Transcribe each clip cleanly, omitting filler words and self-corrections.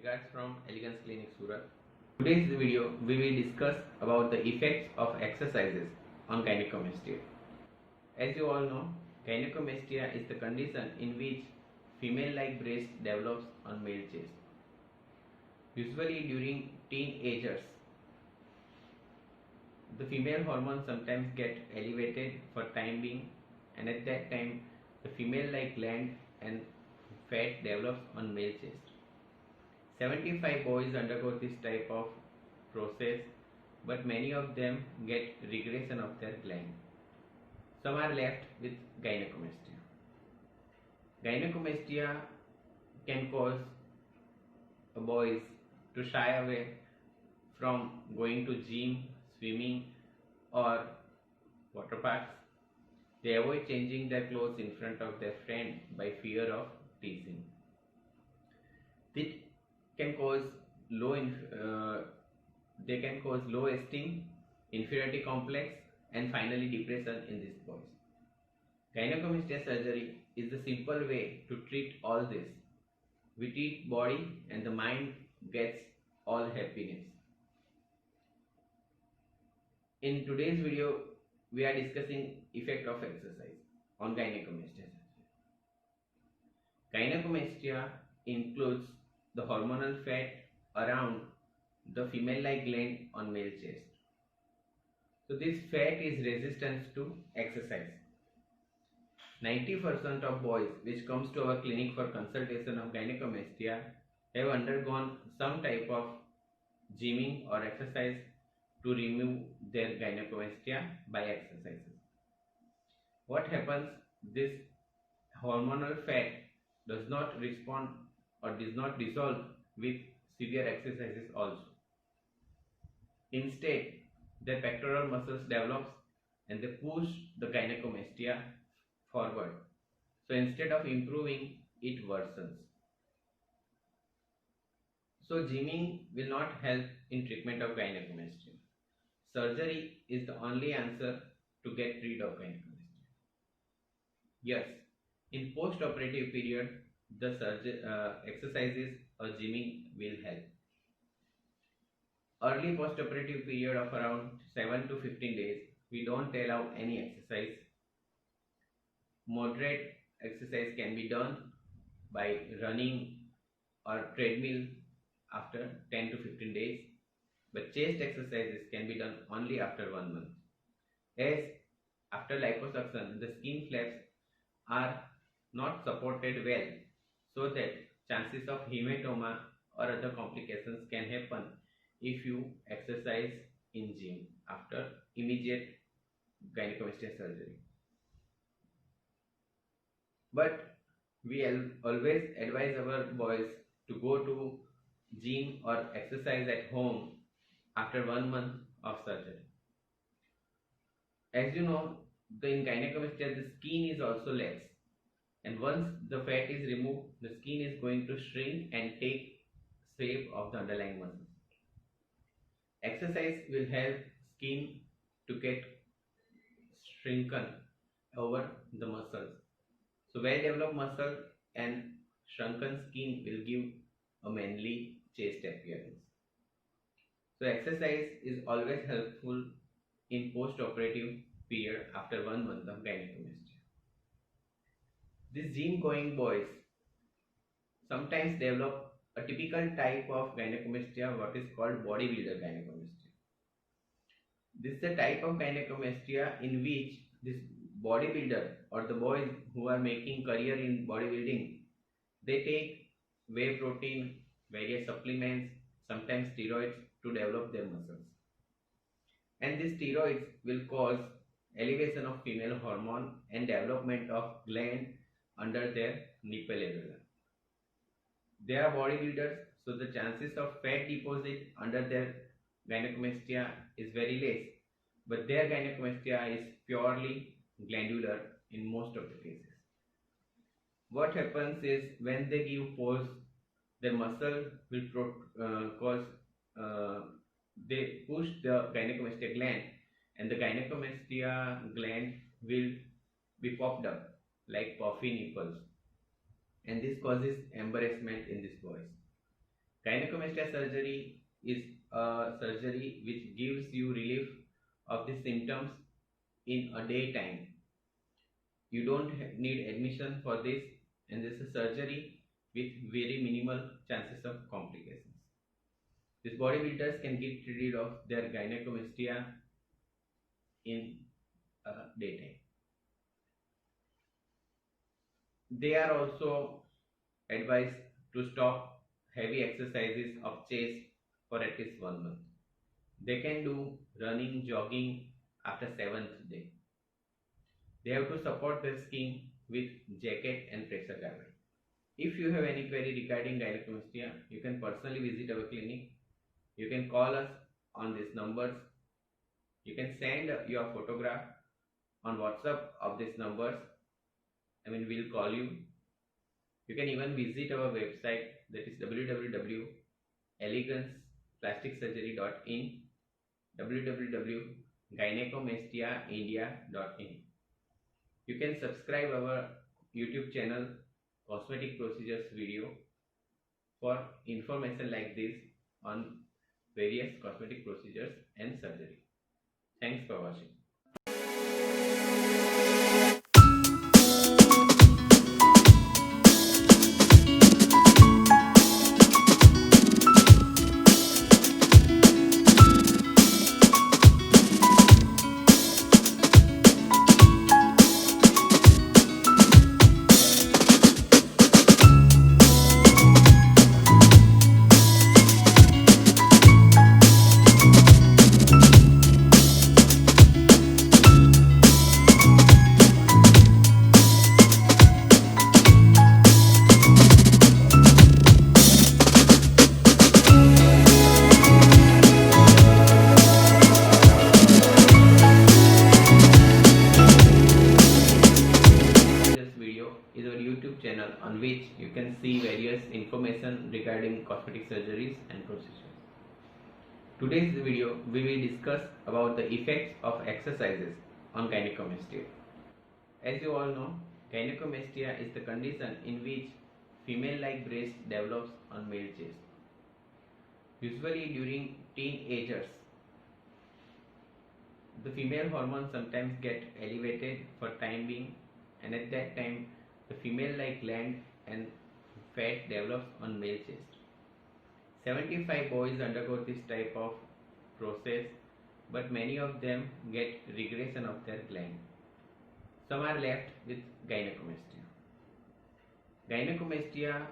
Regards from Elegance Clinic Surat. Today's video we will discuss about the effects of exercises on gynecomastia. As you all know, gynecomastia is the condition in which female-like breast develops on male chest. Usually during teenagers, the female hormones sometimes get elevated for time being, and at that time the female-like gland and fat develops on male chest. 75 boys undergo this type of process, but many of them get regression of their gland. Some are left with gynecomastia. Gynecomastia can cause boys to shy away from going to gym, swimming or water parks. They avoid changing their clothes in front of their friend by fear of teasing. It can cause they can cause low esteem, inferiority complex, and finally depression in these boys. Gynecomastia surgery is the simple way to treat all this. We treat body and the mind gets all happiness. In today's video, we are discussing effect of exercise on gynecomastia surgery. Gynecomastia includes the hormonal fat around the female-like gland on male chest. So this fat is resistant to exercise. 90% of boys which comes to our clinic for consultation of gynecomastia have undergone some type of gymming or exercise to remove their gynecomastia by exercises. What happens? This hormonal fat does not respond or does not dissolve with severe exercises also. Instead, the pectoral muscles develops and they push the gynecomastia forward. So instead of improving, it worsens. So gymming will not help in treatment of gynecomastia. Surgery is the only answer to get rid of gynecomastia. Yes, in post-operative period, the exercises or gymming will help. Early post-operative period of around 7 to 15 days, we don't allow any exercise. Moderate exercise can be done by running or treadmill after 10 to 15 days, but chest exercises can be done only after 1 month. As after liposuction, the skin flaps are not supported well, so that chances of hematoma or other complications can happen if you exercise in gym after immediate gynecomastia surgery. But we always advise our boys to go to gym or exercise at home after 1 month of surgery. As you know, in gynecomastia the skin is also less, and once the fat is removed, the skin is going to shrink and take shape of the underlying muscles. Exercise will help skin to get shrunken over the muscles. So well developed muscle and shrunken skin will give a manly chest appearance. So exercise is always helpful in post-operative period after 1 month of gynecomastia. These gym going boys sometimes develop a typical type of gynecomastia, what is called bodybuilder gynecomastia. This is a type of gynecomastia in which this bodybuilder or the boys who are making career in bodybuilding, they take whey protein, various supplements, sometimes steroids to develop their muscles. And these steroids will cause elevation of female hormone and development of gland under their nipple area. They are bodybuilders, so the chances of fat deposit under their gynecomastia is very less, but their gynecomastia is purely glandular in most of the cases. What happens is when they give pose, their muscle will they push the gynecomastia gland, and the gynecomastia gland will be popped up like puffy nipples, and this causes embarrassment in these boys. Gynecomastia surgery is a surgery which gives you relief of the symptoms in a daytime. You don't need admission for this, and this is a surgery with very minimal chances of complications. These bodybuilders can get rid of their gynecomastia in daytime. They are also advised to stop heavy exercises of chest for at least 1 month. They can do running, jogging after 7th day. They have to support their skin with jacket and pressure garment. If you have any query regarding gynecomastia, you can personally visit our clinic. You can call us on these numbers. You can send your photograph on WhatsApp of these numbers. We'll call you. You can even visit our website, that is www.eleganceplasticsurgery.in, www.gynecomastiaindia.in. You can subscribe our YouTube channel Cosmetic Procedures video for information like this on various cosmetic procedures and surgery. Thanks for watching. Is our YouTube channel on which you can see various information regarding cosmetic surgeries and procedures. Today's video we will discuss about the effects of exercises on gynecomastia. As you all know, gynecomastia is the condition in which female-like breast develops on male chest. Usually during teenagers, the female hormones sometimes get elevated for time being, and at that time the female-like gland and fat develops on male chest. 75 boys undergo this type of process, but many of them get regression of their gland. Some are left with gynecomastia. Gynecomastia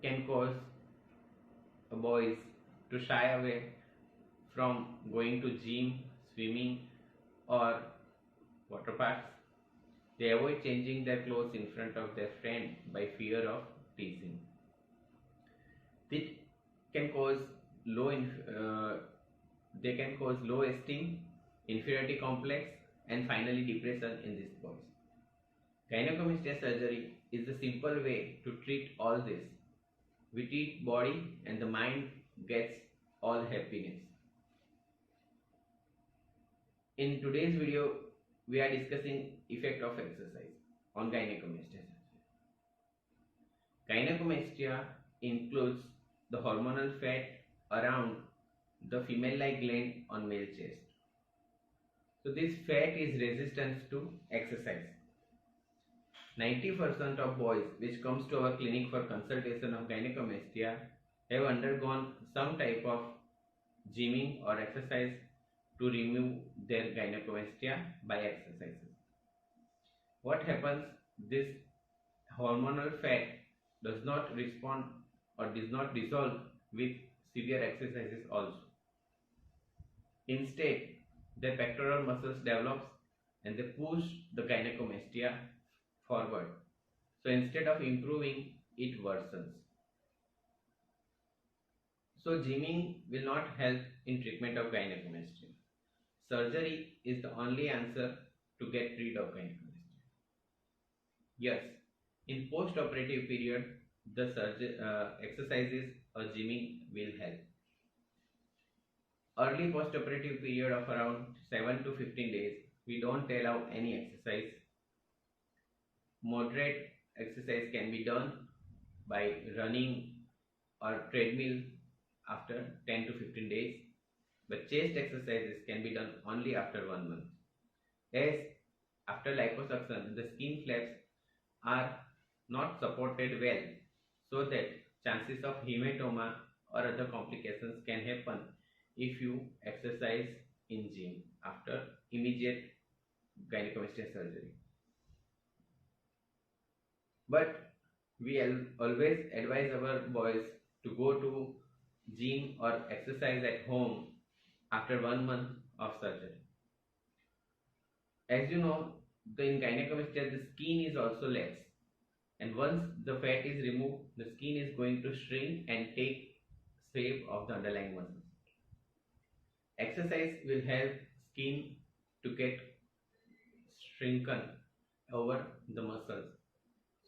can cause boys to shy away from going to gym, swimming or water parks. They avoid changing their clothes in front of their friend by fear of teasing. This can cause low esteem, inferiority complex, and finally depression in these boys. Gynecomastia surgery is the simple way to treat all this. We treat body and the mind gets all happiness. In today's video, we are discussing effect of exercise on gynecomastia surgery. Gynecomastia includes the hormonal fat around the female-like gland on male chest. So this fat is resistant to exercise. 90% of boys which comes to our clinic for consultation of gynecomastia have undergone some type of gymming or exercise to remove their gynecomastia by exercises. What happens? This hormonal fat does not respond or does not dissolve with severe exercises also. Instead, the pectoral muscles develops and they push the gynecomastia forward. So instead of improving, it worsens. So gymming will not help in treatment of gynecomastia. Surgery is the only answer to get rid of gynecomastia. Yes, in post-operative period, the exercises or gymming will help. Early post-operative period of around 7 to 15 days, we don't allow any exercise. Moderate exercise can be done by running or treadmill after 10 to 15 days, but chest exercises can be done only after 1 month. As after liposuction, the skin flaps are not supported well, so that chances of hematoma or other complications can happen if you exercise in gym after immediate gynecomastia surgery. But we always advise our boys to go to gym or exercise at home after 1 month of surgery. As you know, in gynecomastia the skin is also less, and once the fat is removed, the skin is going to shrink and take shape of the underlying muscles. Exercise will help skin to get shrunken over the muscles.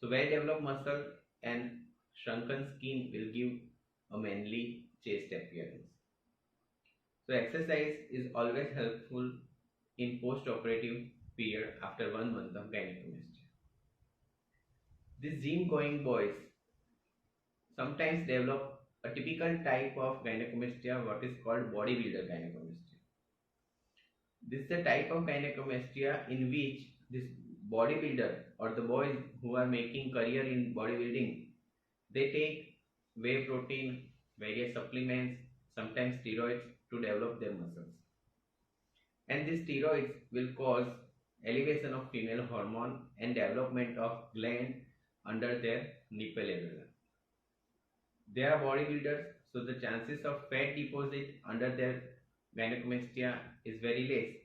So well developed muscle and shrunken skin will give a manly chaste appearance. So exercise is always helpful in post-operative period after 1 month of gynecomastia. These gym going boys sometimes develop a typical type of gynecomastia, what is called bodybuilder gynecomastia. This is the type of gynecomastia in which this bodybuilder or the boys who are making career in bodybuilding, they take whey protein, various supplements, sometimes steroids to develop their muscles. And these steroids will cause elevation of female hormone and development of gland under their nipple area. They are bodybuilders, so the chances of fat deposit under their gynecomastia is very less,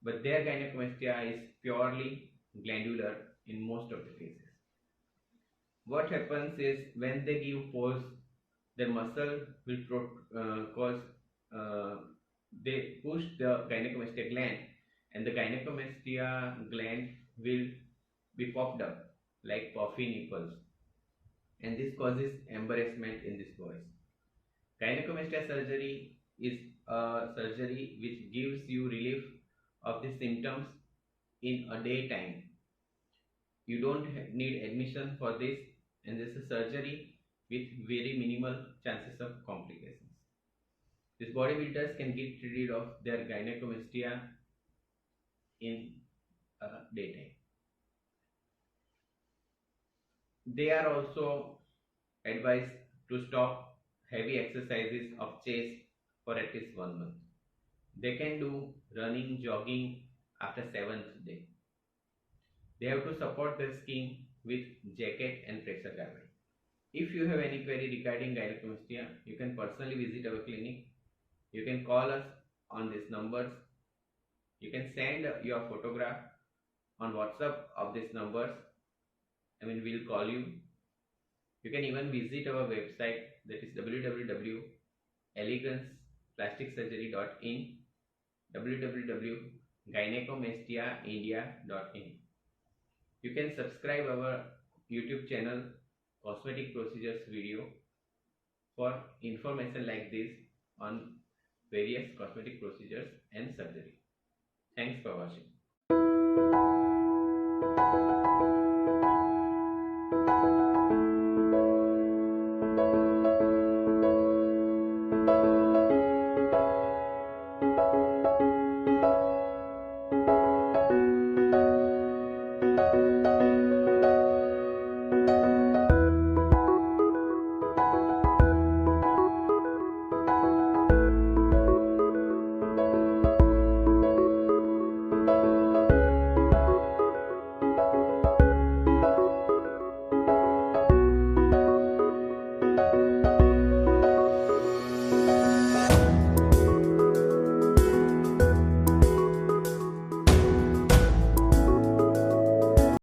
but their gynecomastia is purely glandular in most of the cases. What happens is when they give pose, their muscle will cause they push the gynecomastia gland, and the gynecomastia gland will be popped up like puffy nipples, and this causes embarrassment in these boys. Gynecomastia surgery is a surgery which gives you relief of the symptoms in a daytime. You don't need admission for this, and this is surgery with very minimal chances of complications. These bodybuilders can get rid of their gynecomastia in daytime. They are also advised to stop heavy exercises of chest for at least 1 month. They can do running, jogging after 7th day. They have to support their skin with jacket and pressure garment. If you have any query regarding gynecomastia, you can personally visit our clinic. You can call us on these numbers. You can send your photograph on WhatsApp of these numbers. We'll call you. You can even visit our website, that is www.eleganceplasticsurgery.in, www.gynecomastiaindia.in. You can subscribe our YouTube channel Cosmetic Procedures video for information like this on various cosmetic procedures and surgery. Thanks for watching.